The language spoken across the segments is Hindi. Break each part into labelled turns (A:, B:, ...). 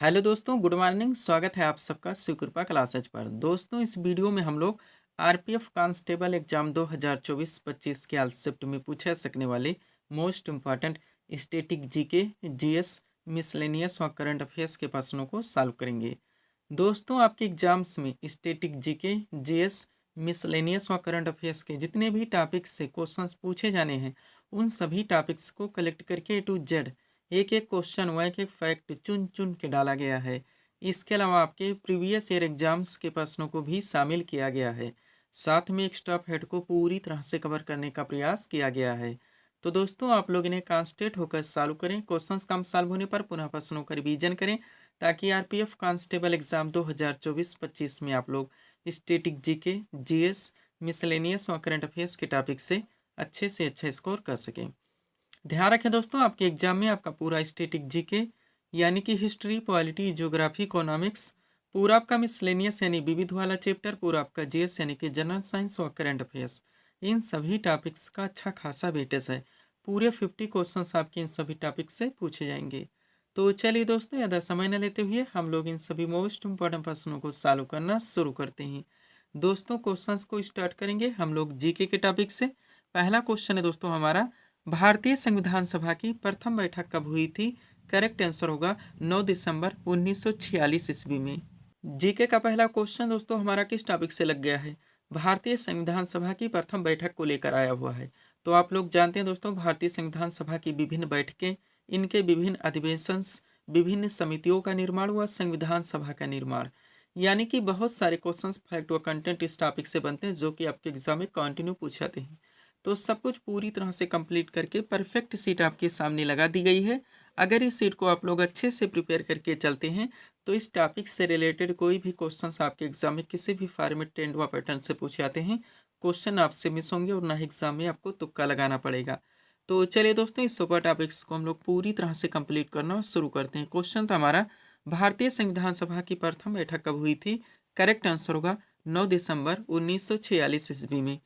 A: हेलो दोस्तों, गुड मॉर्निंग। स्वागत है आप सबका शिव कृपा क्लासेज पर। दोस्तों, इस वीडियो में हम लोग आरपीएफ कांस्टेबल एग्जाम 2024-25 के आल शिफ्ट में पूछे सकने वाले most important static GK, GS, miscellaneous और करंट अफेयर्स के प्रश्नों को सॉल्व करेंगे। दोस्तों, आपके एग्जाम्स में स्टैटिक जीके, जीएस, मिसलेनियस और करंट अफेयर्स के जितने भी टॉपिक्स से क्वेश्चंस पूछे जाने हैं, उन सभी टॉपिक्स को कलेक्ट करके ए टू जेड एक एक क्वेश्चन व एक एक फैक्ट चुन चुन के डाला गया है। इसके अलावा आपके प्रीवियस ईयर एग्जाम्स के प्रश्नों को भी शामिल किया गया है। साथ में एक्स्ट्रा फैक्ट को पूरी तरह से कवर करने का प्रयास किया गया है। तो दोस्तों, आप लोग इन्हें कॉन्सेंट्रेट होकर सॉल्व करें। क्वेश्चंस कम सॉल्व होने पर पुनः प्रश्नों का रिवीजन करें, ताकि आरपीएफ कांस्टेबल एग्जाम 2024-25 में आप लोग स्टैटिक जीके, जीएस, मिसलेनियस और करंट अफेयर्स के टॉपिक से अच्छा स्कोर कर सकें। ध्यान रखें दोस्तों, आपके एग्जाम में आपका पूरा स्टैटिक जीके यानी कि हिस्ट्री, पॉलिटी, ज्योग्राफी, इकोनॉमिक्स, पूरा आपका मिसलेनियस यानी विविध वाला चैप्टर, पूरा आपका जीएस यानी कि जनरल साइंस और करंट अफेयर्स, इन सभी टॉपिक्स का अच्छा खासा वेटेज है। पूरे 50 क्वेश्चंस आपके इन सभी टॉपिक से पूछे जाएंगे। तो चलिए दोस्तों, ज़्यादा समय न लेते हुए हम लोग इन सभी मोस्ट इंपॉर्टेंट प्रश्नों को सॉल्व करना शुरू करते हैं। दोस्तों, क्वेश्चंस को स्टार्ट करेंगे हम लोग जीके के टॉपिक से। पहला क्वेश्चन है दोस्तों हमारा, भारतीय संविधान सभा की प्रथम बैठक कब हुई थी? करेक्ट आंसर होगा 9 दिसंबर 1946 ईस्वी में। जीके का पहला क्वेश्चन दोस्तों हमारा किस टॉपिक से लग गया है? भारतीय संविधान सभा की प्रथम बैठक को लेकर आया हुआ है। तो आप लोग जानते हैं दोस्तों, भारतीय संविधान सभा की विभिन्न बैठकें, इनके विभिन्न अधिवेशन, विभिन्न समितियों का निर्माण हुआ, संविधान सभा का निर्माण, यानी कि बहुत सारे क्वेश्चंस फैक्ट व कंटेंट इस टॉपिक से बनते हैं, जो कि आपके एग्जाम में कंटिन्यू पूछे जाते हैं। तो सब कुछ पूरी तरह से कंप्लीट करके परफेक्ट सीट आपके सामने लगा दी गई है। अगर इस सीट को आप लोग अच्छे से प्रिपेयर करके चलते हैं, तो इस टॉपिक से रिलेटेड कोई भी क्वेश्चंस आपके एग्जाम में किसी भी फॉर्मेट, ट्रेंड व पैटर्न से पूछे जाते हैं, क्वेश्चन आपसे मिस होंगे और ना ही एग्जाम में आपको तुक्का लगाना पड़ेगा। तो चलिए दोस्तों, इस सुपर टॉपिक्स को हम लोग पूरी तरह से कंप्लीट करना शुरू करते हैं। क्वेश्चन था हमारा, भारतीय संविधान सभा की प्रथम बैठक कब हुई थी? करेक्ट आंसर होगा 9 दिसंबर 1946 ईस्वी में।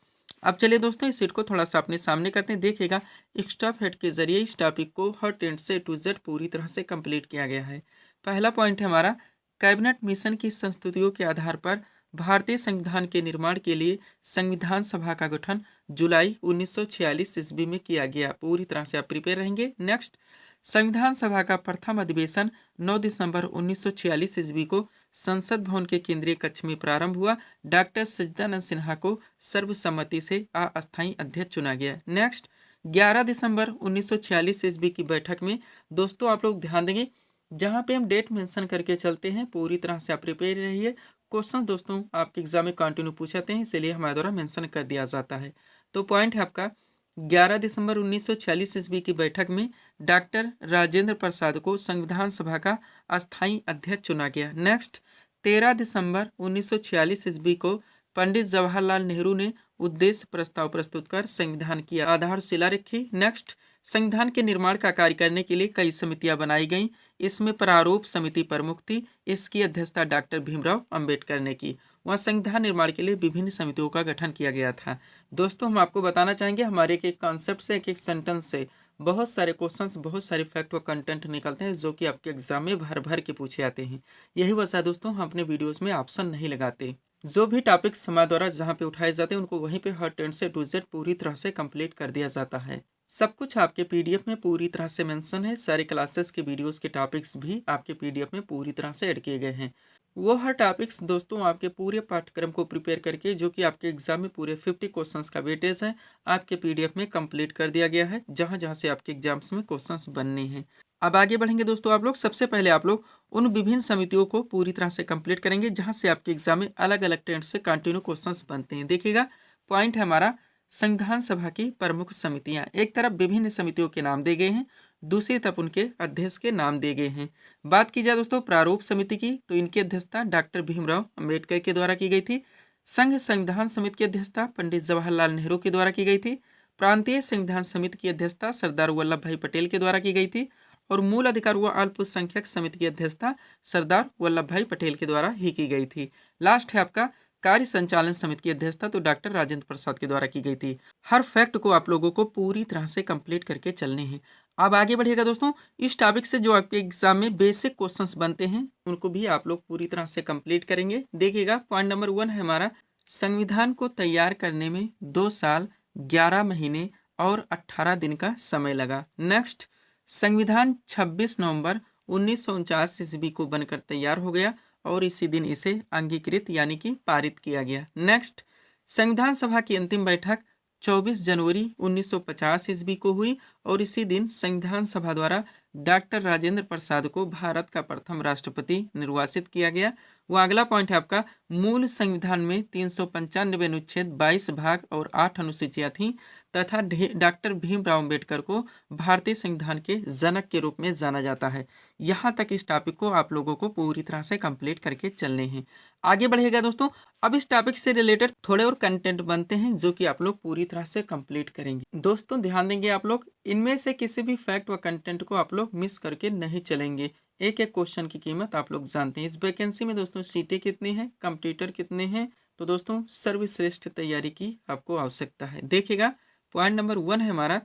A: अब चलिए दोस्तों, इस सीट को थोड़ा सा अपने सामने करते हैं। देखिएगा, एक्स्ट्रा फैक्ट के जरिए इस टॉपिक को हर ट्रेंड से टू जेड पूरी तरह से कंप्लीट किया गया है। पहला पॉइंट है हमारा, कैबिनेट मिशन की संस्तुतियों के आधार पर भारतीय संविधान के निर्माण के लिए संविधान सभा का गठन जुलाई 1946 ईस्वी में किया गया। पूरी तरह से आप प्रिपेयर रहेंगे। नेक्स्ट, संविधान सभा का प्रथम अधिवेशन 9 दिसंबर 1946 ईस्वी को संसद भवन के केंद्रीय कक्ष में प्रारंभ हुआ। डॉक्टर सच्चिदानंद सिन्हा को सर्वसम्मति से अस्थायी अध्यक्ष चुना गया। नेक्स्ट, 11 दिसंबर 1946 ईस्वी की बैठक में दोस्तों आप लोग ध्यान देंगे, जहां पे हम डेट मेंशन करके चलते हैं, पूरी तरह से आप प्रिपेयर रहिए। क्वेश्चन दोस्तों आपके एग्जाम में कंटिन्यू पूछाते हैं, इसलिए हमारे द्वारा मेंशन कर दिया जाता है। तो पॉइंट है आपका, 11 दिसंबर 1946 ईस्वी की बैठक में डॉक्टर राजेंद्र प्रसाद को संविधान सभा का अस्थायी अध्यक्ष चुना गया। नेक्स्ट, 13 दिसंबर 1946 ईस्वी को पंडित जवाहरलाल नेहरू ने उद्देश्य प्रस्ताव प्रस्तुत कर संविधान की आधारशिला रखी। नेक्स्ट, संविधान के निर्माण का कार्य करने के लिए कई समितियां बनाई गईं। इसमें प्रारूप समिति प्रमुख थी। इसकी अध्यक्षता डॉक्टर भीमराव अंबेडकर ने की। वहाँ संविधान निर्माण के लिए विभिन्न समितियों का गठन किया गया था। दोस्तों, हम आपको बताना चाहेंगे, हमारे एक एक कॉन्सेप्ट से, एक एक सेंटेंस से बहुत सारे क्वेश्चंस, बहुत सारे फैक्ट व कंटेंट निकलते हैं, जो कि आपके एग्जाम में भर भर के पूछे जाते हैं। यही वजह है दोस्तों, हम अपने वीडियोस में ऑप्शन नहीं लगाते। जो भी टॉपिक्स हमारे द्वारा जहाँ पे उठाए जाते हैं, उनको वहीं पे हर टेंट से टू जेड पूरी तरह से कंप्लीट कर दिया जाता है। सब कुछ आपके पीडीएफ में पूरी तरह से मेंशन है। सारे क्लासेस के वीडियोस के टॉपिक्स भी आपके पीडीएफ में पूरी तरह से ऐड किए गए हैं। वो हर टॉपिक्स दोस्तों आपके पूरे पाठ्यक्रम को प्रिपेयर करके, जो कि आपके एग्जाम में पूरे 50 क्वेश्चंस का वेटेज है, आपके पीडीएफ में कंप्लीट कर दिया गया है, जहां जहां से आपके एग्जाम्स में क्वेश्चंस बनने हैं। अब आगे बढ़ेंगे दोस्तों, आप लोग सबसे पहले आप लोग उन विभिन्न समितियों को पूरी तरह से कंप्लीट करेंगे, जहां से आपके एग्जाम में अलग अलग ट्रेंड से कंटिन्यू क्वेश्चंस बनते हैं। देखिएगा, पॉइंट है हमारा, संविधान सभा की प्रमुख समितियां। एक तरफ विभिन्न समितियों के नाम दिए गए हैं, दूसरी तरफ उनके अध्यक्ष के नाम दिए गए हैं। बात की जाए दोस्तों प्रारूप समिति की, तो इनकी अध्यक्षता डॉक्टर भीमराव अंबेडकर के द्वारा की गई थी। संघ संविधान समिति की अध्यक्षता पंडित जवाहरलाल नेहरू के द्वारा की गई थी। प्रांतीय संविधान समिति की अध्यक्षता सरदार वल्लभ भाई पटेल के द्वारा की गई थी। और मूल अधिकार व अल्पसंख्यक समिति की अध्यक्षता सरदार वल्लभ भाई पटेल के द्वारा ही की गई थी। लास्ट है आपका कार्य संचालन समिति की अध्यक्षता, तो डॉक्टर राजेंद्र प्रसाद के द्वारा की गई थी। हर फैक्ट को आप लोगों को पूरी तरह से कंप्लीट करके चलने हैं। अब आगे बढ़िएगा दोस्तों, इस टॉपिक से जो आपके एग्जाम में बेसिक क्वेश्चंस बनते हैं उनको भी आप लोग पूरी तरह से कंप्लीट करेंगे। देखिएगा, पॉइंट नंबर 1 है हमारा, संविधान को तैयार करने में 2 साल 11 महीने और 18 दिन का समय लगा। नेक्स्ट, संविधान 26 नवंबर 1949 ईस्वी को बनकर तैयार हो गया और इसी दिन इसे अंगीकृत यानी कि पारित किया गया। नेक्स्ट, संविधान सभा की अंतिम बैठक 24 जनवरी 1950 ईस्वी को हुई और इसी दिन संविधान सभा द्वारा डॉक्टर राजेंद्र प्रसाद को भारत का प्रथम राष्ट्रपति निर्वाचित किया गया। वो अगला पॉइंट है आपका, मूल संविधान में 395 अनुच्छेद 22 भाग और 8 अनुसूचियां थीं तथा डॉक्टर भीमराव अंबेडकर को भारतीय संविधान के जनक के रूप में जाना जाता है। यहाँ तक इस टॉपिक को आप लोगों को पूरी तरह से कंप्लीट करके चलने हैं। आगे बढ़ेगा दोस्तों, अब इस टॉपिक से रिलेटेड थोड़े और कंटेंट बनते हैं जो कि आप लोग पूरी तरह से कंप्लीट करेंगे। दोस्तों ध्यान देंगे आप लोग, इनमें से किसी भी फैक्ट व कंटेंट को आप लोग मिस करके नहीं चलेंगे। एक एक क्वेश्चन की कीमत आप लोग जानते हैं। इस वैकेंसी में दोस्तों सीटें कितनी हैं, कंप्यूटर कितने हैं, तो दोस्तों सर्वश्रेष्ठ तैयारी की आपको आवश्यकता है। देखिएगा, पॉइंट नंबर 1 है हमारा,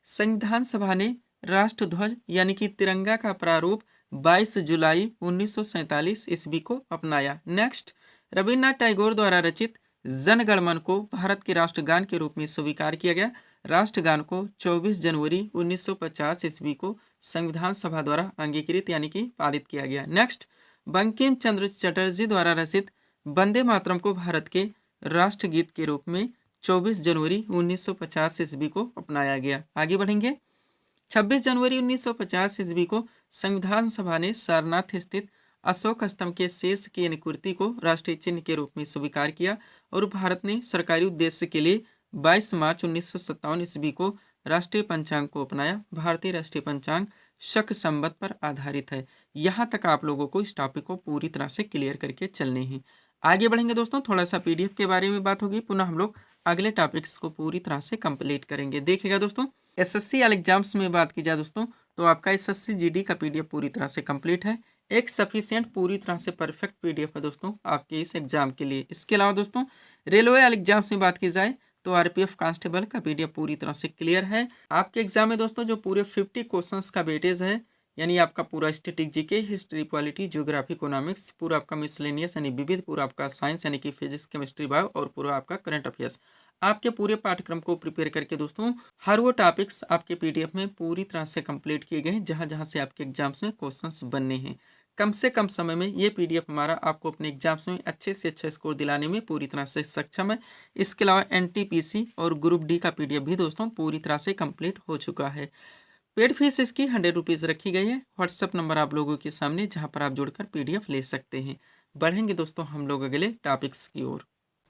A: संविधान सभा ने राष्ट्रध्वज यानी कि तिरंगा का प्रारूप 22 जुलाई 1947 ईस्वी को अपनाया। नेक्स्ट, रविन्द्रनाथ टैगोर द्वारा रचित जन गण मन को भारत के राष्ट्रगान के रूप में स्वीकार किया गया। राष्ट्रगान को 24 जनवरी 1950 ईस्वी को संविधान सभा द्वारा अंगीकृत यानी कि पारित किया गया। नेक्स्ट, बंकिम चंद्र चटर्जी द्वारा रचित वंदे मातरम को भारत के राष्ट्रगीत के रूप में 24 जनवरी 1950 ईस्वी को अपनाया गया। आगे बढ़ेंगे, 26 जनवरी 1950 ईस्वी को संविधान सभा ने सारनाथ स्थित अशोक स्तंभ के शेष की अनुकृति को राष्ट्रीय चिन्ह के रूप में स्वीकार किया और भारत ने सरकारी उद्देश्य के लिए 22 मार्च 1957 ईस्वी को राष्ट्रीय पंचांग को अपनाया। भारतीय राष्ट्रीय पंचांग शक संवत पर आधारित है। यहाँ तक आप लोगों को इस टॉपिक को पूरी तरह से क्लियर करके चलने हैं। आगे बढ़ेंगे दोस्तों, थोड़ा सा पीडीएफ के बारे में बात होगी, पुनः हम लोग अगले टॉपिक्स को पूरी तरह से कंप्लीट करेंगे। देखिएगा दोस्तों, एसएससी एग्जाम्स में बात की जाए दोस्तों, तो आपका एसएससी जीडी का पीडीएफ पूरी तरह से कंप्लीट है। एक सफिशिएंट पूरी तरह से परफेक्ट पीडीएफ है दोस्तों आपके इस एग्जाम के लिए। इसके अलावा दोस्तों, रेलवे एग्जाम्स में बात की जाए तो आरपीएफ कांस्टेबल का पीडीएफ पूरी तरह से क्लियर है। आपके एग्जाम में दोस्तों जो पूरे 50 क्वेश्चंस का वेटेज है, यानी आपका पूरा static GK, history, polity, geography, economics, पूरा आपका मिसलेनियस यानी विविध, पूरा आपका साइंस यानी कि फिजिक्स, केमिस्ट्री, बायो और पूरा आपका करंट अफेयर्स, आपके पूरे पाठ्यक्रम को प्रिपेयर करके दोस्तों हर वो टॉपिक्स आपके पीडीएफ में पूरी तरह से कंप्लीट किए गए हैं जहां जहां से आपके एग्जाम्स में क्वेश्चंस बनने हैं। कम से कम समय में ये पीडीएफ हमारा आपको अपने एग्जाम्स में अच्छे से अच्छा स्कोर दिलाने में पूरी तरह से सक्षम है। इसके अलावा एनटीपीसी और ग्रुप डी का पीडीएफ भी दोस्तों पूरी तरह से कंप्लीट हो चुका है। पेड फीस इसकी 100 रुपीज़ रखी गई है। व्हाट्सअप नंबर आप लोगों के सामने जहां पर आप जुड़कर पीडीएफ ले सकते हैं। बढ़ेंगे दोस्तों हम लोग अगले टॉपिक्स की ओर।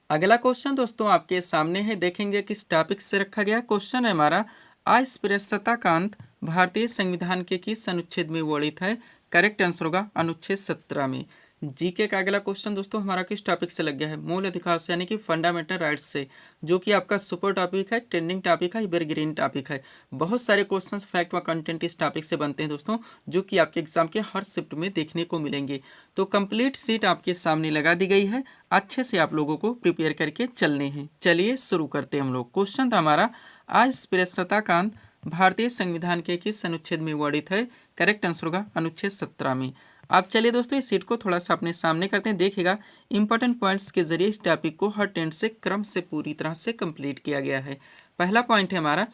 A: अगला क्वेश्चन दोस्तों आपके सामने है, देखेंगे किस टॉपिक से रखा गया। क्वेश्चन है हमारा, अस्पृश्यता का अंत भारतीय संविधान के किस अनुच्छेद में वर्णित है। करेक्ट आंसर होगा अनुच्छेद 17 में। जीके का अगला क्वेश्चन दोस्तों हमारा किस टॉपिक से लग गया है, मूल अधिकार से यानी कि फंडामेंटल राइट्स से, जो कि आपका सुपर टॉपिक है, ट्रेंडिंग टॉपिक है, एवरग्रीन टॉपिक है। बहुत सारे क्वेश्चंस फैक्ट व कंटेंट इस टॉपिक से बनते हैं दोस्तों, जो कि आपके एग्जाम के हर शिफ्ट में देखने को मिलेंगे। तो कंप्लीट सीट आपके सामने लगा दी गई है, अच्छे से आप लोगों को प्रिपेयर करके चलने हैं। चलिए शुरू करते हैं हम लोग। क्वेश्चन था हमारा, अस्पृश्यता का अंत भारतीय संविधान के किस अनुच्छेद में वर्णित है। करेक्ट आंसर होगा अनुच्छेद 17 में। आप चलिए दोस्तों इस सीट को थोड़ा सा अपने सामने करते हैं। देखिएगा, इंपॉर्टेंट पॉइंट्स के जरिए इस टॉपिक को हर टेंट से क्रम से पूरी तरह से कंप्लीट किया गया है। पहला पॉइंट है हमारा,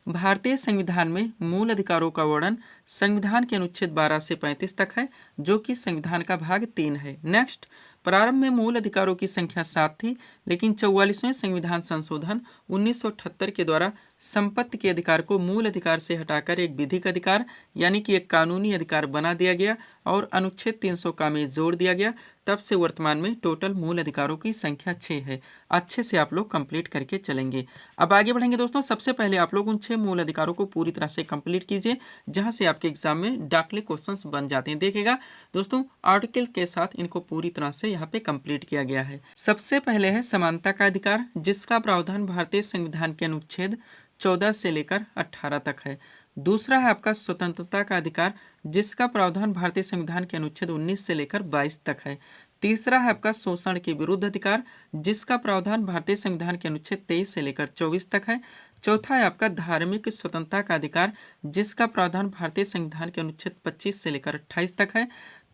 A: भारतीय संविधान में मूल अधिकारों का वर्णन संविधान के अनुच्छेद 12 से 35 तक है, जो कि संविधान का भाग 3 है। नेक्स्ट, प्रारंभ में मूल अधिकारों की संख्या 7 थी, लेकिन 44वें संविधान संशोधन 1978 के द्वारा संपत्ति के अधिकार को मूल अधिकार से हटाकर एक विधिक अधिकार यानी कि एक कानूनी अधिकार बना दिया गया और अनुच्छेद 300 का में जोड़ दिया गया। तब से वर्तमान में टोटल मूल अधिकारों की संख्या 6 है। अच्छे से आप लोग कंप्लीट करके चलेंगे। अब आगे बढ़ेंगे दोस्तों, सबसे पहले आप लोग उन 6 मूल अधिकारों को पूरी तरह से कंप्लीट कीजिए जहां से आपके एग्जाम में डायरेक्टली क्वेश्चंस बन जाते हैं। देखिएगा दोस्तों, आर्टिकल के साथ इनको पूरी तरह से यहाँ पे कंप्लीट किया गया है। सबसे पहले है समानता का अधिकार, जिसका प्रावधान भारतीय संविधान के अनुच्छेद 14 से लेकर 18 तक है। दूसरा है आपका स्वतंत्रता का अधिकार, जिसका प्रावधान भारतीय संविधान के अनुच्छेद 19 से लेकर 22 तक है। तीसरा है आपका शोषण के विरुद्ध अधिकार, जिसका प्रावधान भारतीय संविधान के अनुच्छेद 23 से लेकर 24 तक है। चौथा है आपका धार्मिक स्वतंत्रता का अधिकार, जिसका प्रावधान भारतीय संविधान के अनुच्छेद 25 से लेकर 28 तक है।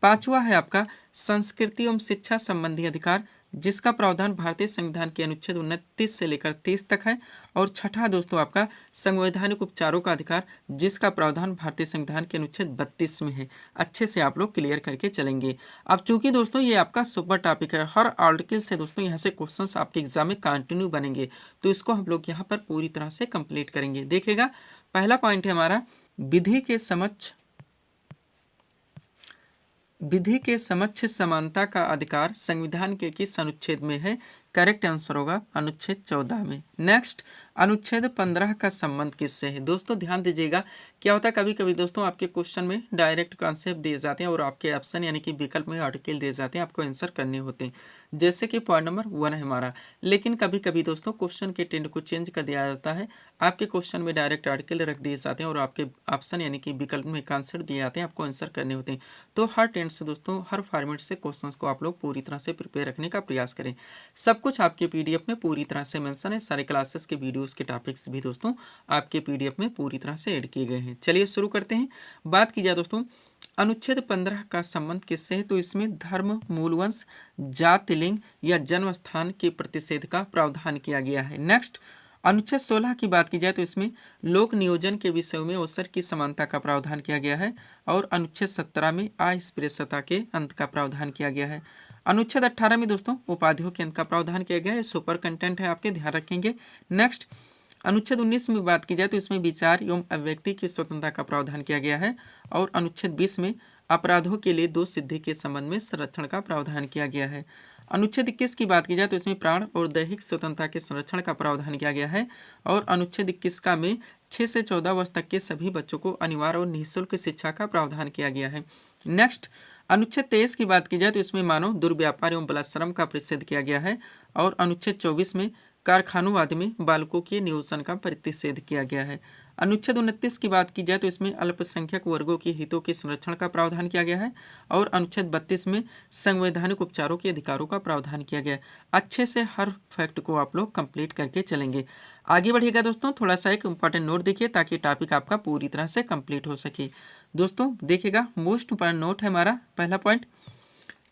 A: पांचवा है आपका संस्कृति एवं शिक्षा संबंधी अधिकार, जिसका प्रावधान भारतीय संविधान के अनुच्छेद 29 से लेकर 30 तक है। और छठा दोस्तों आपका संवैधानिक उपचारों का अधिकार, जिसका प्रावधान भारतीय संविधान के अनुच्छेद 32 में है। अच्छे से आप लोग क्लियर करके चलेंगे। अब चूंकि दोस्तों ये आपका सुपर टॉपिक है, हर आर्टिकल से दोस्तों यहाँ से क्वेश्चंस आपके एग्जाम में कंटिन्यू बनेंगे, तो इसको हम लोग यहाँ पर पूरी तरह से कंप्लीट करेंगे। देखिएगा, पहला पॉइंट है हमारा विधि के समक्ष समानता का अधिकार संविधान के किस अनुच्छेद में है? करेक्ट आंसर होगा अनुच्छेद 14 में। नेक्स्ट, अनुच्छेद 15 का संबंध किससे है? दोस्तों ध्यान दीजिएगा, क्या होता है कभी कभी दोस्तों आपके क्वेश्चन में डायरेक्ट कॉन्सेप्ट दिए जाते हैं और आपके ऑप्शन यानी कि विकल्प में आर्टिकल दिए जाते हैं, आपको आंसर करने होते हैं, जैसे कि पॉइंट नंबर 1 है हमारा। लेकिन कभी कभी दोस्तों क्वेश्चन के टेंड को चेंज कर दिया जाता है, आपके क्वेश्चन में डायरेक्ट आर्टिकल रख दिए जाते हैं और आपके ऑप्शन यानी कि विकल्प में कॉन्सेप्ट दिए जाते हैं, आपको आंसर करने होते हैं। तो हर टेंड से दोस्तों, हर फॉर्मेट से क्वेश्चन को आप लोग पूरी तरह से प्रिपेयर रखने का प्रयास करें। सब कुछ आपके PDF में पूरी तरह से मेंशन है, सारे क्लासेस के वीडियोस के टॉपिक्स भी दोस्तों आपके PDF में पूरी तरह से ऐड किए गए हैं। चलिए शुरू करते हैं। बात की जाए दोस्तों अनुच्छेद 15 का संबंध किससे है? तो इसमें धर्म, मूलवंश, जाति, लिंग या जन्म स्थान के प्रतिषेध का प्रावधान किया गया है। नेक्स्ट, अनुच्छेद 16 की बात की जाए तो इसमें लोक नियोजन के विषय में अवसर की समानता का प्रावधान किया गया है। और अनुच्छेद 17 में अस्पृश्यता के अंत का प्रावधान किया गया है। अनुच्छेद 18 में दोस्तों उपाधियों के अंत का प्रावधान किया गया है। सुपर कंटेंट है, आपके ध्यान रखेंगे। नेक्स्ट, अनुच्छेद 19 में बात की जाए तो इसमें विचार एवं अभिव्यक्ति की स्वतंत्रता का प्रावधान किया गया है। और अनुच्छेद 20 में अपराधों के लिए 2 सिद्धि के संबंध में संरक्षण का प्रावधान किया गया है। अनुच्छेद 21 की बात की जाए तो इसमें प्राण और दैहिक स्वतंत्रता के संरक्षण का प्रावधान किया गया है। और अनुच्छेद 21 का में 6 से 14 वर्ष तक के सभी बच्चों को अनिवार्य और निःशुल्क शिक्षा का प्रावधान किया गया है। नेक्स्ट, अनुच्छेद 23 की बात की जाए तो इसमें मानव दुर्व्यापार एवं बलात्श्रम का प्रतिषेध किया गया है। और अनुच्छेद 24 में कारखानों आदि में बालकों के नियोजन का प्रतिषेध किया गया है। अनुच्छेद 29 की बात की जाए तो इसमें अल्पसंख्यक वर्गों के हितों के संरक्षण का प्रावधान किया गया है। और अनुच्छेद 32 में संवैधानिक उपचारों के अधिकारों का प्रावधान किया गया है। अच्छे से हर फैक्ट को आप लोग कंप्लीट करके चलेंगे। आगे बढ़िएगा दोस्तों, थोड़ा सा एक इंपॉर्टेंट नोट देखिए ताकि टॉपिक आपका पूरी तरह से कंप्लीट हो सके। दोस्तों देखिएगा, मोस्ट इंपॉर्टेंट नोट है हमारा पहला पॉइंट,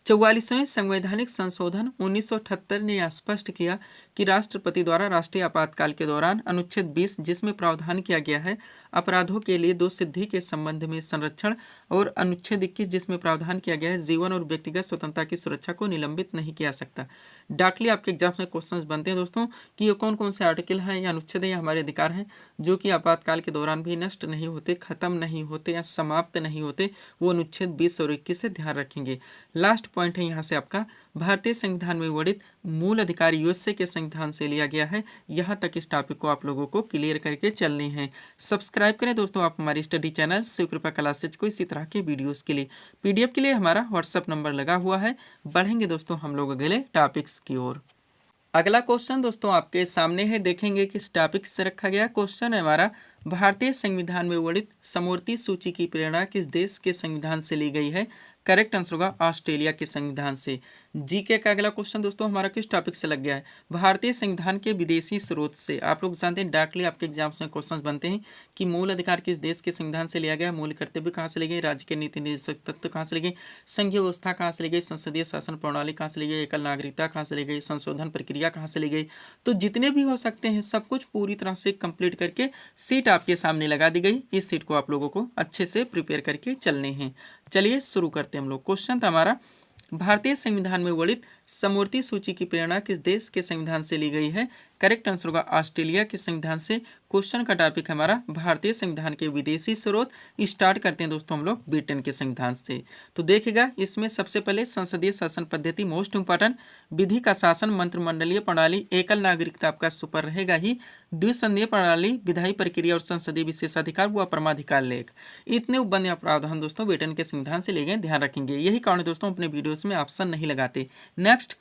A: 44वें संवैधानिक संशोधन 1978 ने स्पष्ट किया कि राष्ट्रपति द्वारा राष्ट्रीय आपातकाल के दौरान अनुच्छेद 20 जिसमें प्रावधान किया गया है अपराधों के लिए 2 सिद्धि के संबंध में संरक्षण, और अनुच्छेद 21 जिसमें प्रावधान किया गया है जीवन और व्यक्तिगत स्वतंत्रता की सुरक्षा को निलंबित नहीं किया सकता। डायरेक्टली आपके एग्जाम्स में क्वेश्चंस बनते हैं दोस्तों कि ये कौन कौन से आर्टिकल हैं या अनुच्छेद है या हमारे अधिकार हैं जो कि आपातकाल के दौरान भी नष्ट नहीं होते, खत्म नहीं होते या समाप्त नहीं होते। वो अनुच्छेद 20 और 21 से ध्यान रखेंगे। लास्ट पॉइंट है यहाँ से आपका, भारतीय संविधान में वर्णित मूल अधिकार यूएसए के संविधान से लिया गया है। यहाँ तक इस टॉपिक को आप लोगों को क्लियर करके चलने हैं। सब्सक्राइब करें दोस्तों आप हमारी स्टडी चैनल शिवकृपा क्लासेज को इसी तरह के वीडियोस के लिए। PDF के लिए हमारा व्हाट्सएप नंबर लगा हुआ है। बढ़ेंगे दोस्तों हम लोग अगले टॉपिक्स की ओर। अगला क्वेश्चन दोस्तों आपके सामने है, देखेंगे किस टॉपिक से रखा गया। क्वेश्चन है हमारा, भारतीय संविधान में वर्णित समवर्ती सूची की प्रेरणा किस देश के संविधान से ली गई है? करेक्ट आंसर होगा ऑस्ट्रेलिया के संविधान से। जीके का अगला क्वेश्चन दोस्तों हमारा किस टॉपिक से लग गया है? भारतीय संविधान के विदेशी स्रोत से। आप लोग जानते हैं डायरेक्टली आपके एग्जाम्स में क्वेश्चंस बनते हैं कि मूल अधिकार किस देश के संविधान से लिया गया, मूल कर्तव्य कहाँ से ली गई, राज्य के नीति निर्देशक तत्व कहाँ से ली गई, संघीय व्यवस्था कहाँ से ली गई, संसदीय शासन प्रणाली कहाँ से ली गई, एकल नागरिकता कहाँ से ली गई, संशोधन प्रक्रिया कहाँ से ली गई। तो जितने भी हो सकते हैं सब कुछ पूरी तरह से कंप्लीट करके सीट आपके सामने लगा दी गई। इस सीट को आप लोगों को अच्छे से प्रिपेयर करके चलने हैं। चलिए शुरू करते हैं हम लोग। क्वेश्चन था हमारा, भारतीय संविधान में वर्णित समवर्ती सूची की प्रेरणा किस देश के संविधान से ली गई है? करेक्ट आंसर होगा ऑस्ट्रेलिया के संविधान से। क्वेश्चन का टॉपिक हमारा भारतीय संविधान के विदेशी स्रोत। स्टार्ट करते हैं दोस्तों हम लोग ब्रिटेन के संविधान से। तो देखिएगा, इसमें सबसे पहले संसदीय शासन पद्धति मोस्ट इंपॉर्टेंट, विधि का शासन, मंत्रिमंडलीय प्रणाली, एकल नागरिकता आपका सुपर रहेगा ही, द्विसंधीय प्रणाली, विधायी प्रक्रिया और संसदीय विशेषाधिकार व परमाधिकार लेख। इतने उपबंध प्रावधान दोस्तों ब्रिटेन के संविधान से लिए गए, ध्यान रखेंगे। यही कारण दोस्तों अपने वीडियोस में ऑप्शन नहीं लगाते। नेक्स्ट,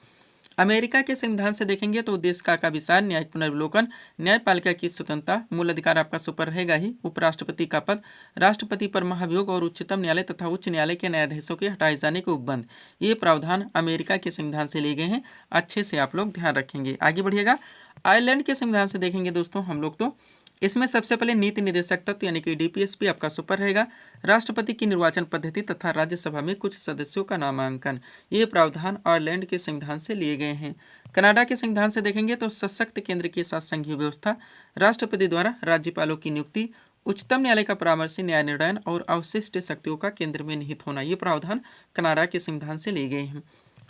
A: अमेरिका के संविधान से देखेंगे तो देश का विचार, न्यायिक पुनर्विलोकन, न्यायपालिका की स्वतंत्रता, मूल अधिकार आपका सुपर रहेगा ही, उपराष्ट्रपति का पद, राष्ट्रपति पर महाभियोग और उच्चतम न्यायालय तथा उच्च न्यायालय के न्यायाधीशों के हटाए जाने के उपबंध। ये प्रावधान अमेरिका के संविधान से लिए गए हैं। अच्छे से आप लोग ध्यान रखेंगे। आगे बढ़िएगा, आयरलैंड के संविधान से देखेंगे दोस्तों हम लोग तो इसमें सबसे पहले नीति निदेशक तत्व यानी कि डीपीएसपी आपका सुपर रहेगा। राष्ट्रपति की निर्वाचन पद्धति तथा राज्यसभा में कुछ सदस्यों का नामांकन, ये प्रावधान आयरलैंड के संविधान से लिए गए हैं। कनाडा के संविधान से देखेंगे तो सशक्त केंद्र के साथ संघीय व्यवस्था, राष्ट्रपति द्वारा राज्यपालों की नियुक्ति, उच्चतम न्यायालय का परामर्शी न्याय निर्णय और अवशिष्ट शक्तियों का केंद्र में निहित होना, ये प्रावधान कनाडा के संविधान से लिए गए हैं।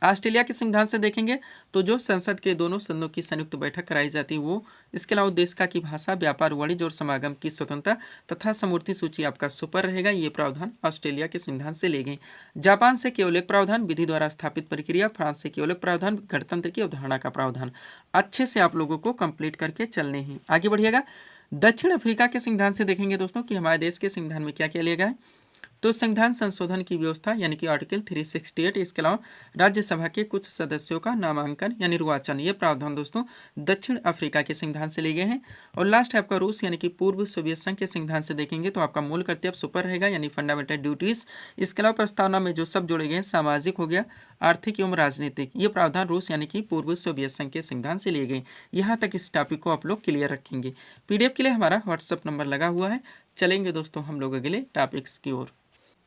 A: ऑस्ट्रेलिया के संविधान से देखेंगे तो जो संसद के दोनों सदनों की संयुक्त बैठक कराई जाती है वो, इसके अलावा देश का की भाषा, व्यापार, वाणिज्य और समागम की स्वतंत्रता तथा समूर्ति सूची आपका सुपर रहेगा, ये प्रावधान ऑस्ट्रेलिया के संविधान से ले गए। जापान से केवल एक प्रावधान, विधि द्वारा स्थापित प्रक्रिया। फ्रांस से केवल एक प्रावधान, गणतंत्र की अवधारणा का प्रावधान। अच्छे से आप लोगों को कंप्लीट करके चलने हैं। आगे बढ़िएगा। दक्षिण अफ्रीका के संविधान से देखेंगे दोस्तों कि हमारे देश के संविधान में क्या क्या लिया गया है। तो संविधान संशोधन की व्यवस्था यानी कि आर्टिकल 368, इसके अलावा राज्यसभा के कुछ सदस्यों का नामांकन या निर्वाचन, ये प्रावधान दोस्तों दक्षिण अफ्रीका के संविधान से लिए गए हैं। और लास्ट है आपका रूस यानी कि पूर्व सोवियत संघ के संविधान से देखेंगे तो आपका मूल कर्तव्य सुपर रहेगा यानी फंडामेंटल ड्यूटीज। इसके अलावा प्रस्तावना में जो सब जोड़े गए हैं, सामाजिक हो गया, आर्थिक एवं राजनीतिक, ये प्रावधान रूस यानी कि पूर्व सोवियत संघ के संविधान से लिए गए। यहाँ तक इस टॉपिक को आप लोग क्लियर रखेंगे। पीडीएफ के लिए हमारा व्हाट्सअप नंबर लगा हुआ है। चलेंगे दोस्तों हम लोग अगले टॉपिक्स की ओर।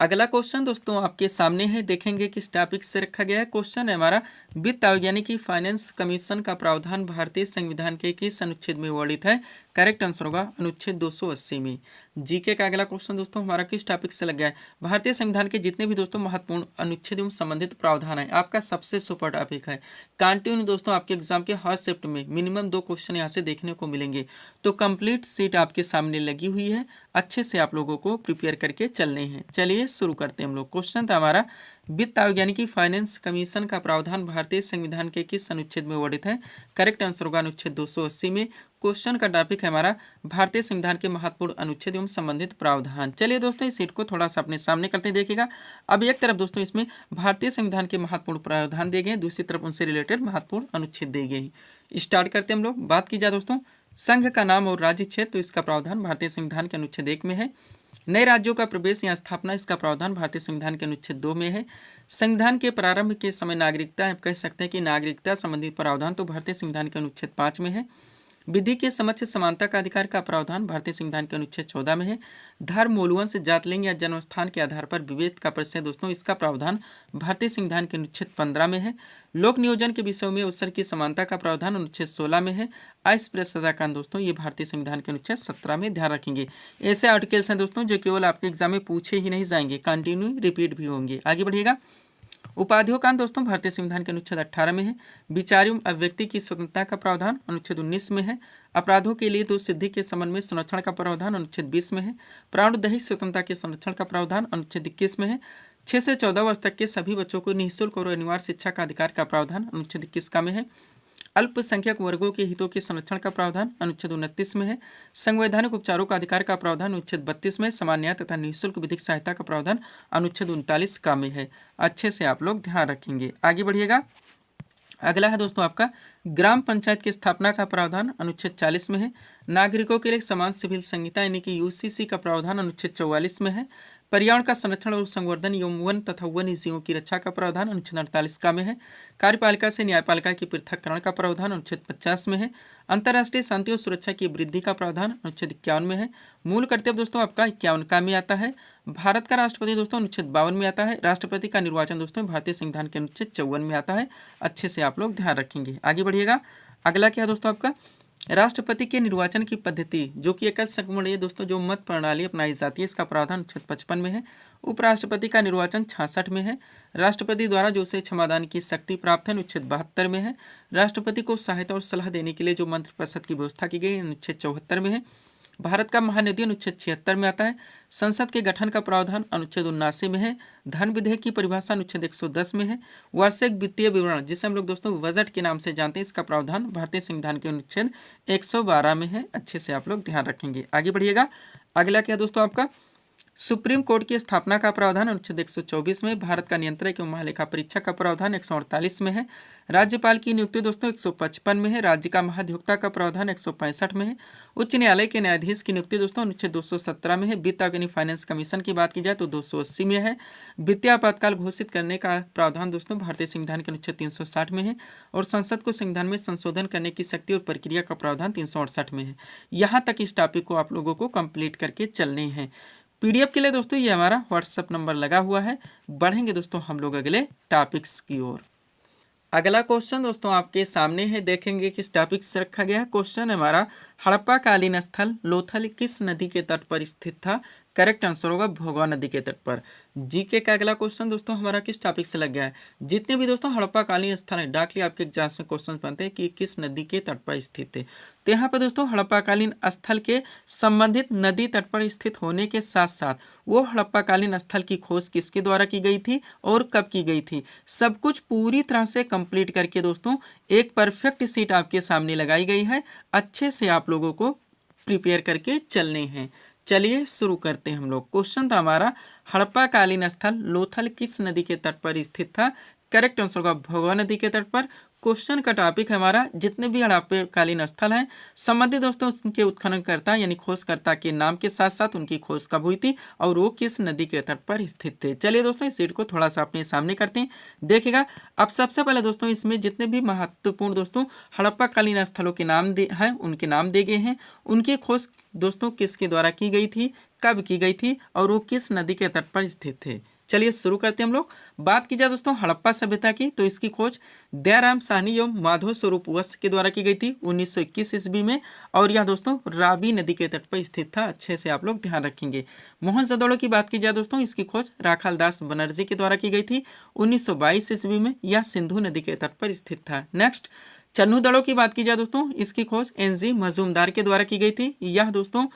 A: अगला क्वेश्चन दोस्तों आपके सामने है, देखेंगे किस टॉपिक से रखा गया है। क्वेश्चन है हमारा, वित्त आयोग यानी कि फाइनेंस कमीशन का प्रावधान भारतीय संविधान के किस अनुच्छेद में वर्णित है। करेक्ट आंसर होगा अनुच्छेद 280 में। जीके का अगला क्वेश्चन दोस्तों हमारा किस टॉपिक से लग गया है। भारतीय संविधान के जितने भी दोस्तों महत्वपूर्ण अनुच्छेद एवं संबंधित प्रावधान है, आपका सबसे सुपर टॉपिक है। कंटिन्यू दोस्तों आपके एग्जाम के हर शिफ्ट में मिनिमम 2 क्वेश्चन यहाँ से देखने को मिलेंगे। तो कंप्लीट सीट आपके सामने लगी हुई है, अच्छे से आप लोगों को प्रिपेयर करके चलने हैं। चलिए शुरू करते हैं हम लोग। क्वेश्चन था हमारा, वित्त आयोग यानी कि फाइनेंस कमीशन का प्रावधान भारतीय संविधान के किस अनुच्छेद में वर्णित है। करेक्ट आंसर होगा अनुच्छेद 280 में। क्वेश्चन का टॉपिक है हमारा भारतीय संविधान के महत्वपूर्ण अनुच्छेद एवं संबंधित प्रावधान। चलिए दोस्तों इस सीट को थोड़ा सा अपने सामने करते देखिएगा। अब एक तरफ दोस्तों इसमें भारतीय संविधान के महत्वपूर्ण प्रावधान दिए गए, दूसरी तरफ उनसे रिलेटेड महत्वपूर्ण अनुच्छेद दिए गए हैं। स्टार्ट करते हैं हम लोग। बात की जाए दोस्तों संघ का नाम और राज्य क्षेत्र, तो इसका प्रावधान भारतीय संविधान के अनुच्छेद 1 में है। नए राज्यों का प्रवेश या स्थापना, इसका प्रावधान भारतीय संविधान के अनुच्छेद 2 में है। संविधान के प्रारंभ के समय नागरिकता, आप कह सकते हैं कि नागरिकता संबंधी प्रावधान तो भारतीय संविधान के अनुच्छेद 5 में है। विधि के समक्ष समानता का अधिकार का प्रावधान भारतीय संविधान के अनुच्छेद 14 में है। धर्म, मूलवंश, जात, लिंग या जन्म स्थान के आधार पर विभेद का प्रश्न दोस्तों, इसका प्रावधान भारतीय संविधान के अनुच्छेद 15 में है। लोक नियोजन के विषयों में अवसर की समानता का प्रावधान अनुच्छेद 16 में है। अस्पृश्यता का दोस्तों ये भारतीय संविधान के अनुच्छेद 17 में। ध्यान रखेंगे ऐसे आर्टिकल्स हैं दोस्तों जो केवल आपके एग्जाम में पूछे ही नहीं जाएंगे, कंटिन्यू रिपीट भी होंगे। आगे बढ़िएगा। उपाधियों का दोस्तों भारतीय संविधान के अनुच्छेद 18 में है। विचार एवं अभिव्यक्ति की स्वतंत्रता का प्रावधान अनुच्छेद 19 में है। अपराधों के लिए तो सिद्धि के संबंध में संरक्षण का प्रावधान अनुच्छेद 20 में है। प्राण दैहिक स्वतंत्रता के संरक्षण का प्रावधान अनुच्छेद 21 में है। 6 से 14 वर्ष तक के सभी बच्चों को निःशुल्क और अनिवार्य शिक्षा का अधिकार का प्रावधान अनुच्छेद 21 का में है। अल्पसंख्यक वर्गों के हितों के संरक्षण का प्रावधान अनुच्छेद 29 में है। संवैधानिक उपचारों का अधिकार का प्रावधान अनुच्छेद 32 में। समान न्याय तथा निःशुल्क विधिक सहायता का प्रावधान अनुच्छेद 39 का में है। अच्छे से आप लोग ध्यान रखेंगे। आगे बढ़िएगा। अगला है दोस्तों आपका ग्राम पंचायत की स्थापना का प्रावधान अनुच्छेद 40 में है। नागरिकों के लिए समान सिविल संहिता यानी कि यूसीसी का प्रावधान अनुच्छेद 44 में है। पर्यावरण का संरक्षण और संवर्धन एवं वन तथा वन्य जीवों की रक्षा का प्रावधान अनुच्छेद 48 का में है। कार्यपालिका से न्यायपालिका के पृथक्करण का प्रावधान अनुच्छेद 50 में है। अंतर्राष्ट्रीय शांति और सुरक्षा की वृद्धि का प्रावधान अनुच्छेद 51 में है। मूल कर्तव्य दोस्तों आपका 51 का में आता है। भारत का राष्ट्रपति दोस्तों अनुच्छेद 52 में आता है। राष्ट्रपति का निर्वाचन दोस्तों भारतीय संविधान के अनुच्छेद 54 में आता है। अच्छे से आप लोग ध्यान रखेंगे। आगे बढ़िएगा। अगला क्या है दोस्तों आपका राष्ट्रपति के निर्वाचन की पद्धति, जो कि एकल संगमणीय दोस्तों जो मत प्रणाली अपनाई जाती है, इसका प्रावधान अनुच्छेद 55 में है। उपराष्ट्रपति का निर्वाचन 66 में है। राष्ट्रपति द्वारा जो उसे क्षमादान की शक्ति प्राप्त है अनुच्छेद 72 में है। राष्ट्रपति को सहायता और सलाह देने के लिए जो मंत्रिपरिषद की व्यवस्था की गई अनुच्छेद 74 में है। भारत का महानदी अनुच्छेद 76 में आता है। संसद के गठन का प्रावधान अनुच्छेद 79 में है। धन विधेयक की परिभाषा अनुच्छेद 110 में है। वार्षिक वित्तीय विवरण, जिसे हम लोग दोस्तों बजट के नाम से जानते हैं, इसका प्रावधान भारतीय संविधान के अनुच्छेद 112 में है। अच्छे से आप लोग ध्यान रखेंगे। आगे बढ़िएगा। अगला क्या दोस्तों आपका सुप्रीम कोर्ट की स्थापना का प्रावधान अनुच्छेद 124 में, भारत का नियंत्रक एवं महालेखा परीक्षक का प्रावधान 148 में है, राज्यपाल की नियुक्ति दोस्तों 155 में है, राज्य का महाधिवक्ता का प्रावधान 165 में है, उच्च न्यायालय के न्यायाधीश की नियुक्ति दोस्तों अनुच्छेद 217 में है, वित्त आयोग फाइनेंस कमीशन की बात की जाए तो 280 में है, वित्तीय आपातकाल घोषित करने का प्रावधान दोस्तों भारतीय संविधान के अनुच्छेद 360 में है, और संसद को संविधान में संशोधन करने की शक्ति और प्रक्रिया का प्रावधान 368 में है। यहाँ तक इस टॉपिक को आप लोगों को कंप्लीट करके चलने हैं। पीडीएफ के लिए दोस्तों ये हमारा व्हाट्सएप नंबर लगा हुआ है। बढ़ेंगे दोस्तों हम लोग अगले टॉपिक्स की ओर। अगला क्वेश्चन दोस्तों आपके सामने है, देखेंगे किस टॉपिक से रखा गया है। क्वेश्चन हमारा, हड़प्पा कालीन स्थल लोथल किस नदी के तट पर स्थित था? करेक्ट आंसर होगा भोगवा नदी के तट पर। जीके का अगला क्वेश्चन दोस्तों हमारा किस टॉपिक से लग गया है। जितने भी दोस्तों हड़प्पा कालीन स्थल है डाकली आपके एग्जाम में क्वेश्चन बनते हैं कि किस नदी के तट पर स्थित है। तो यहाँ पर दोस्तों हड़प्पा कालीन स्थल के संबंधित नदी तट पर स्थित होने के साथ साथ वो हड़प्पा कालीन स्थल की खोज किसके द्वारा की गई थी और कब की गई थी, सब कुछ पूरी तरह से कंप्लीट करके दोस्तों एक परफेक्ट सीट आपके सामने लगाई गई है। अच्छे से आप लोगों को प्रिपेयर करके चलने हैं। चलिए शुरू करते हैं हम लोग। क्वेश्चन था हमारा, हड़प्पा कालीन स्थल लोथल किस नदी के तट पर स्थित था? करेक्ट आंसर होगा भोगवा नदी के तट पर। क्वेश्चन का टॉपिक है हमारा, जितने भी हड़प्पा कालीन स्थल हैं संबंधित दोस्तों उनके उत्खननकर्ता यानी खोजकर्ता के नाम के साथ साथ उनकी खोज कब हुई थी और वो किस नदी के तट पर स्थित थे। चलिए दोस्तों इस सीट को थोड़ा सा अपने सामने करते हैं, देखिएगा। अब सबसे पहले दोस्तों इसमें जितने भी महत्वपूर्ण दोस्तों हड़प्पा कालीन स्थलों के नाम हैं उनके नाम दिए गए हैं। उनकी खोज दोस्तों किसके द्वारा की गई थी, कब की गई थी और वो किस नदी के तट पर स्थित थे। चलिए शुरू करते हैं हम लोग। बात की जाए दोस्तों हड़प्पा सभ्यता की तो इसकी खोज दयाराम साहनी एवं माधव स्वरूप वत्स के द्वारा की गई थी 1921 ईस्वी में, और यह दोस्तों रावी नदी के तट पर स्थित था। अच्छे से आप लोग ध्यान रखेंगे। मोहनजोदड़ो की बात की जाए दोस्तों इसकी खोज राखालदास बनर्जी के द्वारा की गई थी 1922 ईस्वी में, यह सिंधु नदी के तट पर स्थित था। नेक्स्ट, चन्नू दड़ों की बात की जाए दोस्तों इसकी खोज एनजी मजूमदार के द्वारा की गई थी। यह दोस्तों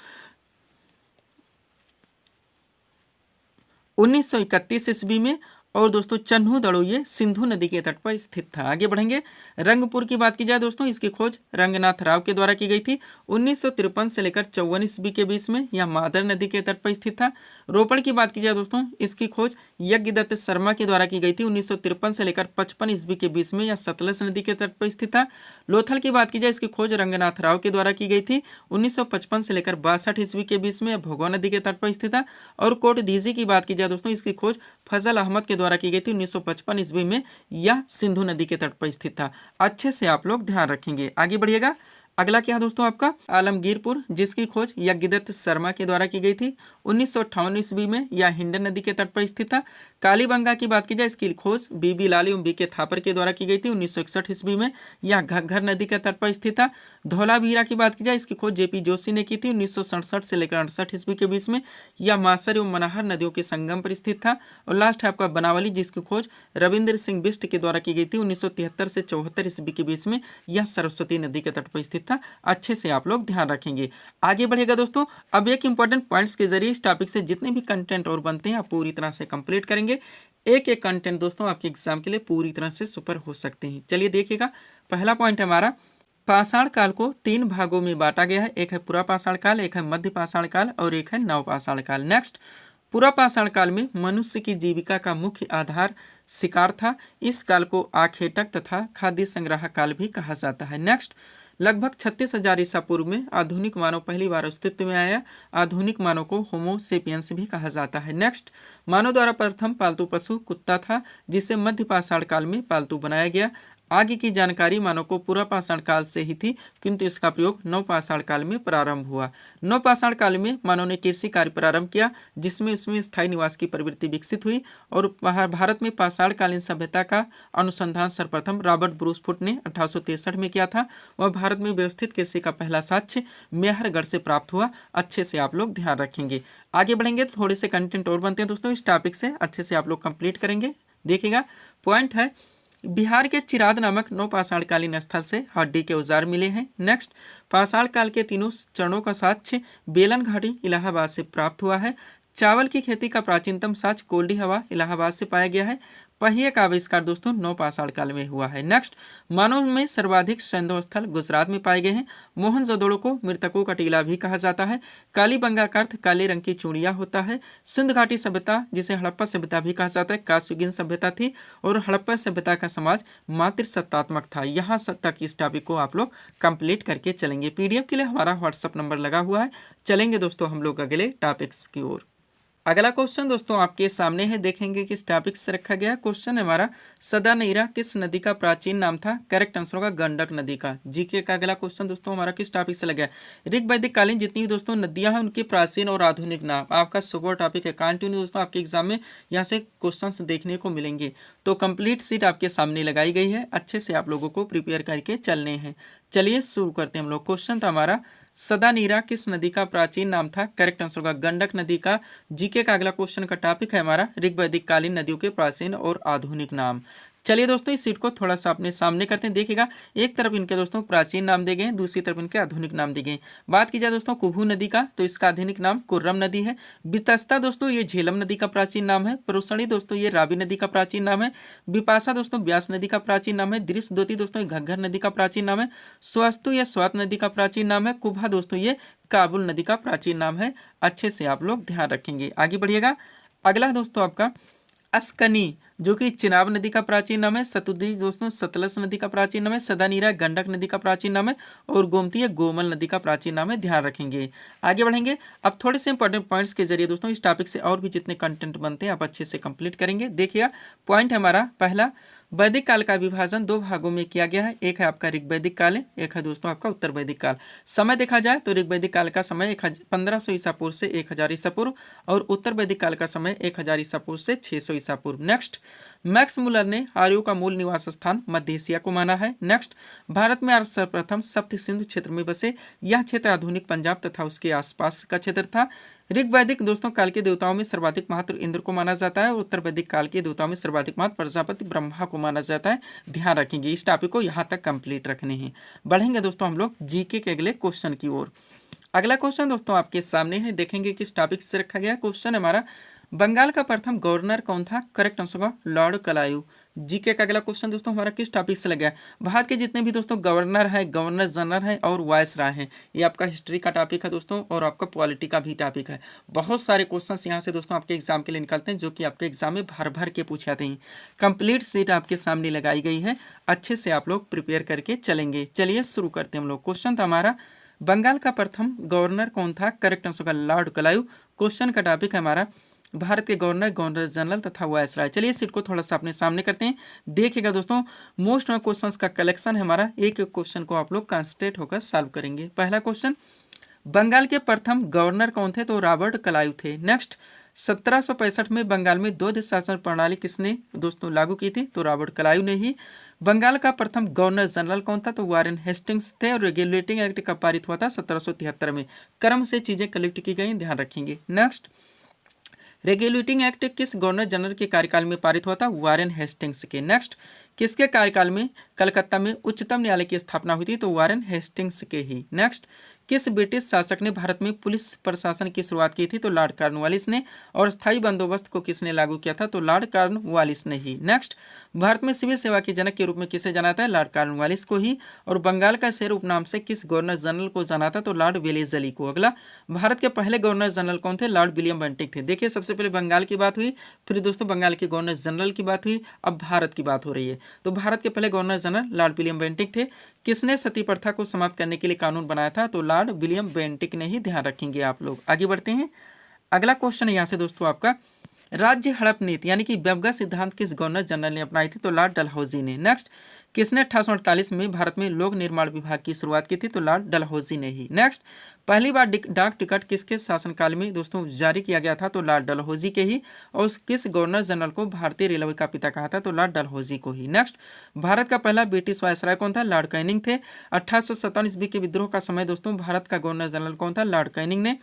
A: 1931 ईस्वी में, और दोस्तों चन्हू दड़ो ये सिंधु नदी के तट पर स्थित था। आगे बढ़ेंगे। रंगपुर की बात की जाए दोस्तों इसकी खोज रंगनाथ राव के द्वारा की गई थी 1953 से लेकर 54 ईस्वी के बीच में, यह मादर नदी के तट पर स्थित था। रोपड़ की बात की जाए दोस्तों इसकी खोज यज्ञदत्त शर्मा के द्वारा की गई थी 1953 से लेकर 55 ईस्वी के बीच में, यह सतलज नदी के तट पर स्थित था। लोथल की बात की जाए इसकी खोज रंगनाथ राव के द्वारा की गई थी 1955 से लेकर 62 ईस्वी के बीच में, यह भोगवा नदी के तट पर स्थित था। और कोट दीजी की बात की जाए दोस्तों इसकी खोज फजल अहमद के द्वारा की गई थी 1955 ईस्वी में, यह सिंधु नदी के तट पर स्थित था। अच्छे से आप लोग ध्यान रखेंगे। आगे बढ़िएगा। अगला क्या है दोस्तों आपका आलमगीरपुर, जिसकी खोज यज्ञदत्त शर्मा के द्वारा की गई थी 1958 ईस्वी में, यह हिंडन नदी के तट पर स्थित था। कालीबंगा की बात की जाए इसकी खोज बीबी लाल एवं बी के थापर के द्वारा की गई थी 1961 ईस्वी में, यह घग्घर नदी के तट पर स्थित था। धौलावीरा की बात की जाए इसकी खोज जेपी जोशी ने की थी 1967 से लेकर 68 ईस्वी के बीच में, यह मासर एवं मनाहर नदियों के संगम पर स्थित था। और लास्ट है आपका बनावली, जिसकी खोज रविंद्र सिंह बिष्ट के द्वारा की गई थी 1973 से 74 ईस्वी के बीच में, यह सरस्वती नदी के तट पर स्थित था। अच्छे से आप लोग ध्यान रखेंगे। आगे बढ़ेगा दोस्तों। अब एक इंपॉर्टेंट पॉइंट्स के जरिए इस टॉपिक से जितने भी कंटेंट और बनते हैं आप पूरी तरह से कंप्लीट करेंगे। एक एक कंटेंट दोस्तों आपके एग्जाम के लिए पूरी तरह से सुपर हो सकते हैं। चलिए देखिएगा। पहला पॉइंट हमारा, पाषाण काल को 3 भागों में बांटा गया है। एक है पुरा पाषाण काल, एक है मध्य पाषाण काल और एक है नव पाषाण काल। नेक्स्ट, पुरा पाषाण काल में मनुष्य की जीविका का मुख्य आधार शिकार था। इस काल को आखेटक तथा खाद्य संग्रह काल भी कहा जाता है। नेक्स्ट, लगभग 36,000 ईसा पूर्व में आधुनिक मानव पहली बार अस्तित्व में आया। आधुनिक मानव को होमो सेपियंस भी कहा जाता है। नेक्स्ट, मानव द्वारा प्रथम पालतू पशु कुत्ता था, जिसे मध्य पाषाण काल में पालतू बनाया गया। आगे की जानकारी मानव को पूरा पाषाण काल से ही थी, किंतु इसका प्रयोग नव पाषाण काल में प्रारंभ हुआ। नव पाषाण काल में मानव ने कृषि कार्य प्रारंभ किया, जिसमें उसमें स्थायी निवास की प्रवृत्ति विकसित हुई। और भारत में पाषाण कालीन सभ्यता का अनुसंधान सर्वप्रथम रॉबर्ट ब्रूसफुट ने 1863 में किया था। वह भारत में व्यवस्थित कृषि का पहला साक्ष्य मेहरगढ़ से प्राप्त हुआ। अच्छे से आप लोग ध्यान रखेंगे। आगे बढ़ेंगे तो थोड़े से कंटेंट और बनते हैं दोस्तों इस टॉपिक से, अच्छे से आप लोग कंप्लीट करेंगे। देखिएगा। पॉइंट है, बिहार के चिराद नामक नव पाषाण कालीन स्थल से हड्डी के औजार मिले हैं। नेक्स्ट, पाषाण काल के तीनों चरणों का साक्ष्य बेलन घाटी इलाहाबाद से प्राप्त हुआ है। चावल की खेती का प्राचीनतम साक्ष्य कोल्डी हवा इलाहाबाद से पाया गया है। पहिए का आविष्कार दोस्तों नवपाषाण काल में हुआ है। नेक्स्ट, मानव में सर्वाधिक सैंधव स्थल गुजरात में पाए गए हैं। मोहनजोदड़ो को मृतकों का टीला भी कहा जाता है। कालीबंगा का अर्थ काले रंग की चूड़ियां होता है। सिंध घाटी सभ्यता, जिसे हड़प्पा सभ्यता भी कहा जाता है, कांस्ययुगीन सभ्यता थी और हड़प्पा सभ्यता का समाज मातृसत्तात्मक था। यहाँ तक इस टॉपिक को आप लोग कंप्लीट करके चलेंगे। पीडीएफ के लिए हमारा व्हाट्सअप नंबर लगा हुआ है। चलेंगे दोस्तों हम लोग अगले टॉपिक्स की ओर। अगला क्वेश्चन दोस्तों आपके सामने है, देखेंगे किस टॉपिक से रखा गया। क्वेश्चन है हमारा, सदानीरा किस नदी का प्राचीन नाम था? करेक्ट आंसर होगा गंडक नदी का। जीके का अगला क्वेश्चन दोस्तों हमारा किस टॉपिक से लगा है? ऋग वैदिक कालीन जितनी भी दोस्तों नदियां हैं उनके प्राचीन और आधुनिक नाम। आपका सुपर टॉपिक है, कंटिन्यू दोस्तों आपके एग्जाम में यहाँ से क्वेश्चन देखने को मिलेंगे। तो कंप्लीट सीट आपके सामने लगाई गई है, अच्छे से आप लोगों को प्रिपेयर करके चलने हैं। चलिए शुरू करते हैं हम लोग। क्वेश्चन था हमारा, सदानीरा किस नदी का प्राचीन नाम था? करेक्ट आंसर होगा गंडक नदी का। जीके का अगला क्वेश्चन का टॉपिक है हमारा, ऋग वैदिक कालीन नदियों के प्राचीन और आधुनिक नाम। चलिए दोस्तों इस सीट को थोड़ा सा अपने सामने करते हैं। देखिएगा एक तरफ इनके दोस्तों प्राचीन नाम दिए गए हैं, दूसरी तरफ इनके आधुनिक नाम दिए गए हैं। बात की जाए दोस्तों कुभू नदी का, तो इसका आधुनिक नाम कुर्रम नदी है। बितस्ता दोस्तों ये झेलम नदी का प्राचीन नाम है। परुसणी दोस्तों ये रावी नदी का प्राचीन नाम है। बिपाशा दोस्तों ब्यास नदी का प्राचीन नाम है। दृश्यद्योति दोस्तों घग्घर नदी का प्राचीन नाम है। स्वस्तु या स्वात नदी का प्राचीन नाम है। कुभा दोस्तों ये काबुल नदी का प्राचीन नाम है। अच्छे से आप लोग ध्यान रखेंगे। आगे बढ़िएगा। अगला दोस्तों आपका अस्कनी, जो कि चिनाब नदी का प्राचीन नाम है। सतुदी दोस्तों सतलज नदी का प्राचीन नाम है। सदानीरा गंडक नदी का प्राचीन नाम है और गोमती गोमल नदी का प्राचीन नाम है। ध्यान रखेंगे। आगे बढ़ेंगे। अब थोड़े से इंपॉर्टेंट पॉइंट्स के जरिए दोस्तों इस टॉपिक से और भी जितने कंटेंट बनते हैं आप अच्छे से कंप्लीट करेंगे। देखिए पॉइंट है हमारा पहला, वैदिक काल का विभाजन दो भागों में किया गया है। एक है आपका ऋग वैदिक काल, एक है दोस्तों आपका उत्तर वैदिक काल। समय देखा जाए तो ऋग वैदिक काल का समय 1500 ईसा पूर्व से 1000 ईसा पूर्व और उत्तर वैदिक काल का समय 1000 ईसा पूर्व से 600 ईसा पूर्व। नेक्स्ट, मैक्स मुलर ने आर्यों का मूल निवास स्थान मध्य एशिया को माना है। नेक्स्ट, भारत में सर्वप्रथम सप्त सिंधु क्षेत्र में बसे। यह क्षेत्र आधुनिक पंजाब तथा उसके आसपास का क्षेत्र था। ऋग वैदिक दोस्तों काल के देवताओं में सर्वाधिक महत्व इंद्र को माना जाता है और उत्तर वैदिक काल के देवताओं में सर्वाधिक महत्व प्रजापति ब्रह्मा को माना जाता है। ध्यान रखेंगे, इस टॉपिक को यहाँ तक कंप्लीट रखने हैं। बढ़ेंगे दोस्तों हम लोग जीके के अगले क्वेश्चन की ओर। अगला क्वेश्चन दोस्तों आपके सामने है, देखेंगे किस टॉपिक से रखा गया। क्वेश्चन हमारा, बंगाल का प्रथम गवर्नर कौन था? करेक्ट आंसर होगा लॉर्ड कलायू। जीके का अगला क्वेश्चन दोस्तों हमारा किस टॉपिक से लगा है? भारत के जितने भी दोस्तों गवर्नर है, गवर्नर जनरल है और वायसराय हैं, ये आपका हिस्ट्री का टॉपिक है दोस्तों और आपका पॉलिटी का भी टॉपिक है। बहुत सारे क्वेश्चंस यहाँ से दोस्तों आपके एग्जाम के लिए निकलते हैं जो कि आपके एग्जाम में भर भर के पूछे जाते हैं। कंप्लीट सीट आपके सामने लगाई गई है, अच्छे से आप लोग प्रिपेयर करके चलेंगे। चलिए शुरू करते हैं हम लोग। क्वेश्चन था हमारा, बंगाल का प्रथम गवर्नर कौन था? करेक्ट आंसर होगा लॉर्ड कलायू। क्वेश्चन का टॉपिक है हमारा भारत के गवर्नर, गवर्नर जनरल तथा वायसराय। चलिए सीट को थोड़ा सा अपने सामने करते हैं। देखिएगा दोस्तों मोस्ट क्वेश्चंस का कलेक्शन है हमारा, एक एक क्वेश्चन को आप लोग कंसंट्रेट होकर सॉल्व करेंगे। पहला क्वेश्चन, बंगाल के प्रथम गवर्नर कौन थे? तो रॉबर्ट कलायू थे। नेक्स्ट, 1765 में बंगाल में द्वैध शासन प्रणाली किसने दोस्तों लागू की थी? तो रॉबर्ट कलायू ने ही। बंगाल का प्रथम गवर्नर जनरल कौन था? तो वारेन हेस्टिंग्स थे और रेगुलेटिंग एक्ट का पारित हुआ था 1773 में। क्रम से चीजें कलेक्ट की गई, ध्यान रखेंगे। नेक्स्ट, रेगुलेटिंग एक्ट किस गवर्नर जनरल के कार्यकाल में पारित हुआ था? वारेन हेस्टिंग्स के। नेक्स्ट, किसके कार्यकाल में कलकत्ता में उच्चतम न्यायालय की स्थापना हुई थी? तो वारेन हेस्टिंग्स के ही। नेक्स्ट, किस ब्रिटिश शासक ने भारत में पुलिस प्रशासन की शुरुआत की थी? तो लॉर्ड कॉर्नवालिस ने। और स्थायी बंदोबस्त को किसने लागू किया था? तो लॉर्ड कॉर्नवालिस ने ही। नेक्स्ट, भारत में सिविल सेवा के जनक के रूप में किसे जाना था? लॉर्ड कॉर्नवालिस को ही। और बंगाल का शेर उपनाम से किस गवर्नर जनरल को जाना था? तो लॉर्ड वेलेस्ली को। अगला, भारत के पहले गवर्नर जनरल कौन थे? लॉर्ड विलियम बेंटिक थे। देखिए सबसे पहले बंगाल की बात हुई, फिर दोस्तों बंगाल के गवर्नर जनरल की बात हुई, अब भारत की बात हो रही है। तो भारत के पहले governor general Lord William Bentinck थे। किसने सती प्रथा को समाप्त करने के लिए कानून बनाया था? तो लॉर्ड विलियम बेंटिक ने ही। ध्यान रखेंगे आप लोग। आगे बढ़ते हैं। अगला क्वेश्चन है यहाँ से दोस्तों आपका, राज्य हड़प नीति यानी कि बेवगा सिद्धांत किस गवर्नर जनरल ने अपनाई थी? तो लॉर्ड डलहौजी ने। नेक्स्ट, किसने 1848 में भारत में लोक निर्माण विभाग की शुरुआत की थी? तो लॉर्ड डलहौजी ने ही। नेक्स्ट, पहली बार डाक टिकट किसके शासनकाल में दोस्तों जारी किया गया था? तो लॉर्ड डलहौजी के ही। और किस गवर्नर जनरल को भारतीय रेलवे का पिता कहा था? तो लॉर्ड डलहौजी को ही। नेक्स्ट, भारत का पहला ब्रिटिश वायसराय कौन था? लॉर्ड कैनिंग थे। 1857 ईस्वी के विद्रोह का समय दोस्तों भारत का गवर्नर जनरल कौन था? लॉर्ड कैनिंग ने।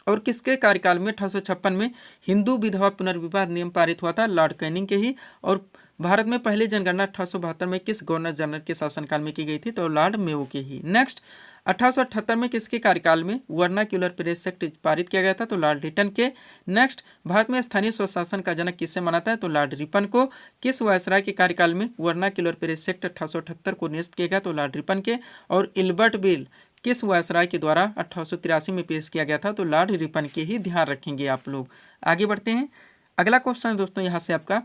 A: और किसके कार्यकाल में 1856 में हिंदू विधवा पुनर्विवाह नियम पारित हुआ था? लॉर्ड कैनिंग के ही। और भारत में पहली जनगणना 1872 में किस गवर्नर जनरल के शासनकाल में की गई थी? तो लॉर्ड मेयो के ही। नेक्स्ट, 1878 में किसके कार्यकाल में वर्नाक्यूलर प्रेस एक्ट पारित किया गया था? तो लॉर्ड रिटन के। नेक्स्ट, भारत में स्थानीय स्वशासन का जनक किससे माना था? तो लॉर्ड रिपन को। किस वायसराय के कार्यकाल में वर्नाक्यूलर प्रेस एक्ट 1878 को निरस्त किया गया? तो लॉर्ड रिपन के। और इल्बर्ट बिल किस वायसराय के द्वारा 1883 में पेश किया गया था? तो लॉर्ड रिपन के ही। ध्यान रखेंगे आप लोग। आगे बढ़ते हैं। अगला क्वेश्चन दोस्तों यहाँ से आपका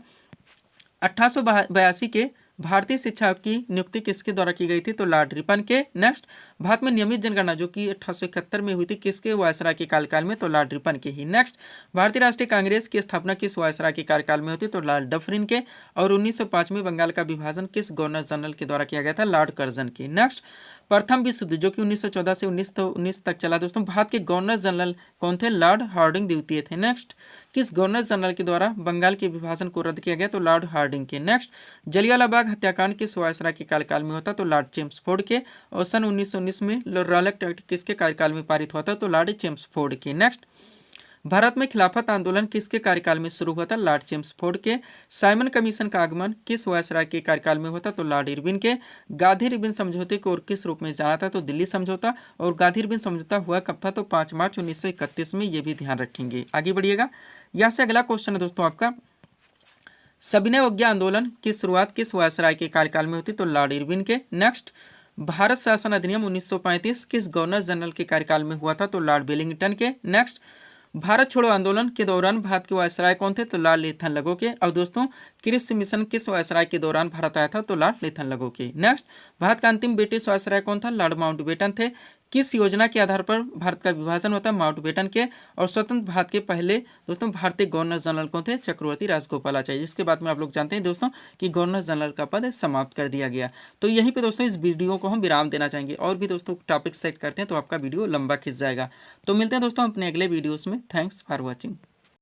A: 1882 के भारतीय शिक्षा की नियुक्ति किसके द्वारा की गई थी? तो लॉर्ड रिपन के। नेक्स्ट, भारत में नियमित जनगणना जो कि 1871 में हुई थी किसके वायसराय के कार्यकाल में? तो लॉर्ड रिपन के ही। नेक्स्ट, भारतीय राष्ट्रीय कांग्रेस की स्थापना किस वायसराय के कार्यकाल में होती? तो लॉर्ड डफरिन के। और 1905 में बंगाल का विभाजन किस गवर्नर जनरल के द्वारा किया गया था? लॉर्ड कर्जन के। नेक्स्ट, प्रथम विश्व युद्ध जो कि 1914 से 1919 तक चला दोस्तों, भारत के गवर्नर जनरल कौन थे? लॉर्ड हार्डिंग द्वितीय थे। नेक्स्ट, किस गवर्नर जनरल के द्वारा बंगाल के विभाजन को रद्द किया गया? तो लॉर्ड हार्डिंग के। नेक्स्ट, जलियांवाला बाग हत्याकांड किस वायसराय के कार्यकाल में होता? तो लॉर्ड चेम्सफोर्ड के। और सन 1919 में रॉलेट एक्ट किसके कार्यकाल में पारित हुआ था? तो लॉर्ड चेम्सफोर्ड के। नेक्स्ट, भारत में खिलाफत आंदोलन किसके कार्यकाल में शुरू हुआ था? लॉर्ड चेम्सफोर्ड के। साइमन कमीशन का आगमन किस वायसराय के कार्यकाल में होता? तो लॉर्ड इरविन के। गांधी रिबन समझौते को और किस रूप में जाना था? तो दिल्ली समझौता। और गांधी रिबन समझौता हुआ कब था? तो 5 मार्च 1931 में। ये भी ध्यान रखेंगे। आगे बढ़िएगा। यहाँ से अगला क्वेश्चन है दोस्तों आपका, सविनय अवज्ञा आंदोलन की शुरुआत किस वायसराय के कार्यकाल में होती? तो लॉर्ड इरविन के। नेक्स्ट, भारत शासन अधिनियम 1935 किस गवर्नर जनरल के कार्यकाल में हुआ था? तो लॉर्ड वेलिंगटन के। नेक्स्ट, भारत छोड़ो आंदोलन के दौरान भारत के वायसराय कौन थे? तो लॉर्ड लिथनलगो के। और दोस्तों, क्रिप्स मिशन किस वायसराय के दौरान भारत आया था? तो लॉर्ड लिथनलगो के। नेक्स्ट, भारत का अंतिम ब्रिटिश वायसराय कौन था? लॉर्ड माउंटबेटन थे। किस योजना के आधार पर भारत का विभाजन होता है? माउंटबेटन के। और स्वतंत्र भारत के पहले दोस्तों भारतीय गवर्नर जनरल कौन थे? चक्रवर्ती राजगोपालाचारी। जिसके बाद में आप लोग जानते हैं दोस्तों कि गवर्नर जनरल का पद समाप्त कर दिया गया। तो यहीं पे दोस्तों इस वीडियो को हम विराम देना चाहेंगे। और भी दोस्तों टॉपिक सेट करते हैं तो आपका वीडियो लंबा खिंच जाएगा। तो मिलते हैं दोस्तों अपने अगले वीडियोस में। Thanks for watching.